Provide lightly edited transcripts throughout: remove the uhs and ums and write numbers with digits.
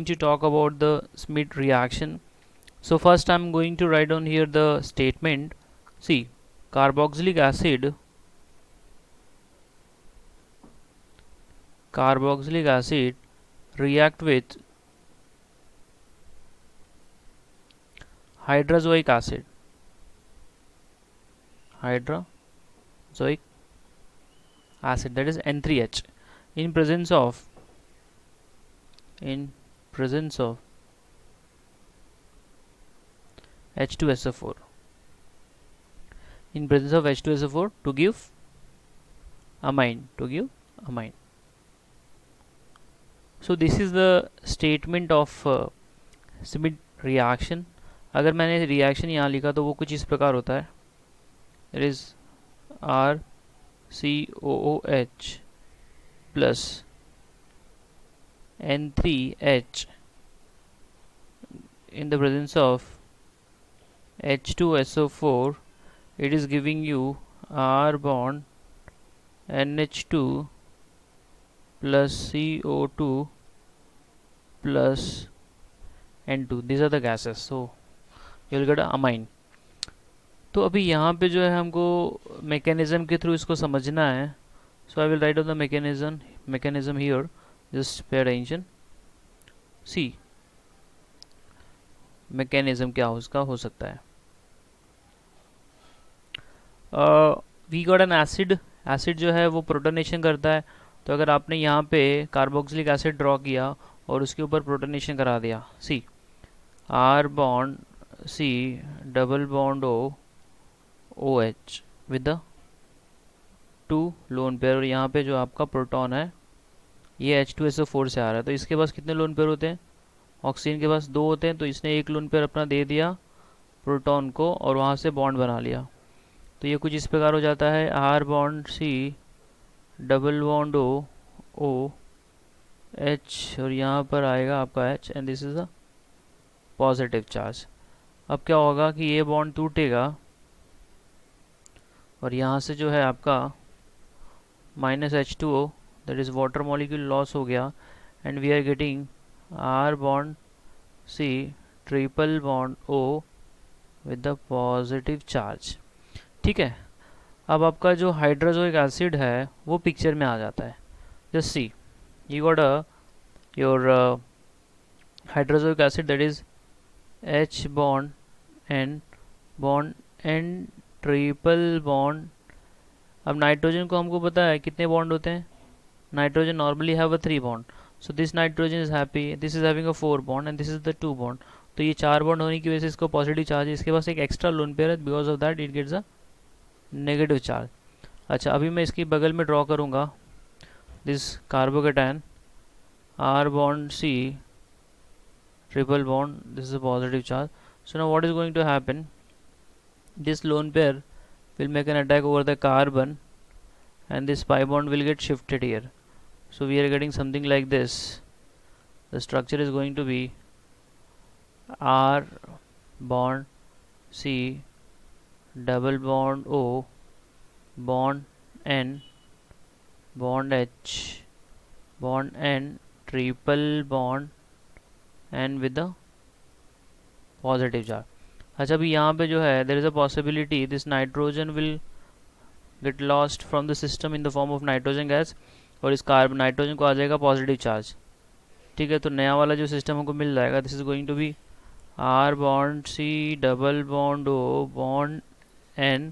to talk about the Schmidt reaction. So first I'm going to write down here the statement. See, carboxylic acid react with hydrazoic acid that is N3H in presence of H2SO4 to give amine. So this is the statement of Schmidt reaction. अगर मैंने reaction यहाँ लिखा तो वो कुछ इस प्रकार होता है. It is RCOOH plus N3H in the presence of H2SO4. It is giving you R bond NH2 plus CO2 plus N2. These are the gases. So you will get a amine. तो अभी यहाँ पे जो है हमको mechanism के through इसको समझना है. So I will write on the mechanism here. Just pay attention. See mechanism क्या उसका हो सकता है. वी गॉट एन एसिड जो है वो प्रोटोनेशन करता है. तो अगर आपने यहाँ पे कार्बोक्सिलिक एसिड ड्रॉ किया और उसके ऊपर प्रोटोनेशन करा दिया. C R bond C double bond O OH with the 2 lone pair. और यहाँ पे जो आपका प्रोटॉन है ये H2SO4 से आ रहा है. तो इसके पास कितने लोन पेयर होते हैं? ऑक्सीजन के पास 2 होते हैं. तो इसने एक लोन पेयर अपना दे दिया प्रोटॉन को और वहाँ से बॉन्ड बना लिया. तो ये कुछ इस प्रकार हो जाता है. R bond C double bond O H और यहाँ पर आएगा आपका H and this is a positive charge. अब क्या होगा कि ये बॉन्ड टूटेगा और यहाँ से जो है आपका -H2O that is water molecule loss हो गया and we are getting R bond C triple bond O with the positive charge. ठीक है. अब आपका जो हाइड्रोजोइक एसिड है वो पिक्चर में आ जाता है. Just see you got your hydrazoic acid that is H bond N triple bond. अब नाइट्रोजन को हमको पता है कितने बॉन्ड होते हैं. Nitrogen normally have a 3 bond. So this nitrogen is happy. This is having a 4 bond and this is the 2 bond. तो ये 4 बॉन्ड होने की वजह से इसको पॉजिटिव चार्ज है. इसके पास एक एक्स्ट्रा लोन पेयर है. Because of that it gets a negative charge. अच्छा, अभी मैं इसकी बगल में ड्रॉ करूँगा this carbocation R bond C triple bond. This is a positive charge. So now what is going to happen. This lone pair will make an attack over the carbon and this pi bond will get shifted here. So we are getting something like this. The structure is going to be R bond C double bond O bond N bond H bond N triple bond and with the positive charge. अच्छा, अभी यहाँ पे जो है there is a possibility this nitrogen will get lost from the system in the form of nitrogen gas और इस carbon nitrogen को आ जाएगा पॉजिटिव चार्ज. ठीक है. तो नया वाला जो सिस्टम हमको मिल जाएगा this is going to be R bond C double bond O bond N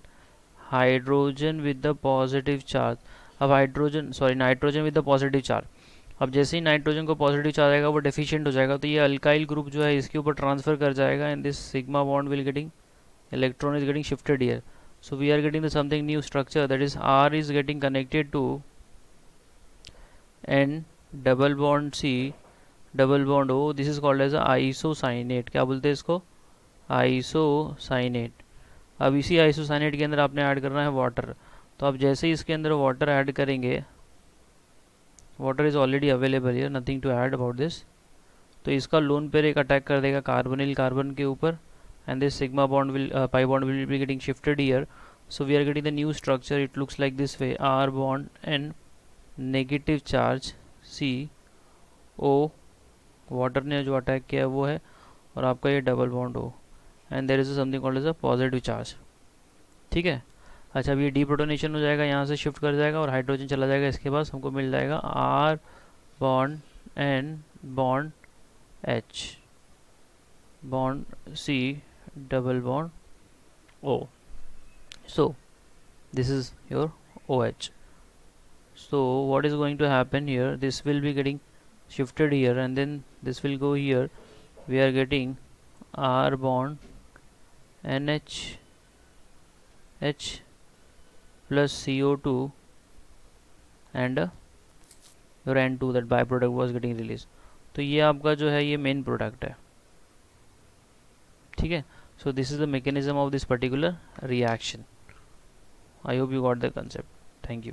hydrogen with the positive charge. अब nitrogen with the positive charge. अब जैसे ही नाइट्रोजन को पॉजिटिव चार्ज आएगा वो डेफिशिएंट हो जाएगा. तो ये अल्काइल ग्रुप जो है इसके ऊपर ट्रांसफर कर जाएगा and this sigma bond will getting electron is getting shifted here. So we are getting the something new structure that is R is getting connected to N double bond C double bond O. This is called as isocyanate. क्या बोलते हैं इसको? Isocyanate. अब इसी isocyanate के अंदर आपने add करना है वाटर. तो आप जैसे ही इसके अंदर वाटर ऐड करेंगे, water is already available here, nothing to add about this. तो इसका लोन पेयर एक अटैक कर देगा कार्बोनिल कार्बन के ऊपर and this sigma bond will pi bond will be getting shifted here. So we are getting the new structure. It looks like this way. R bond N negative charge C O water ने जो attack किया है वो है, और आपका ये double bond हो, and there is something called as a positive charge. ठीक है। अच्छा, अब ये डीप्रोटोनेशन हो जाएगा, यहाँ से शिफ्ट कर जाएगा और हाइड्रोजन चला जाएगा, इसके पास हमको मिल जाएगा R bond N bond H bond C double bond O. So this is your OH. So what is going to happen here, this will be getting shifted here and then this will go here. We are getting R bond NH H plus CO2 and your N2, that byproduct was getting released. तो ये आपका जो है ये main product है। ठीक है। So this is the mechanism of this particular reaction. I hope you got the concept. Thank you.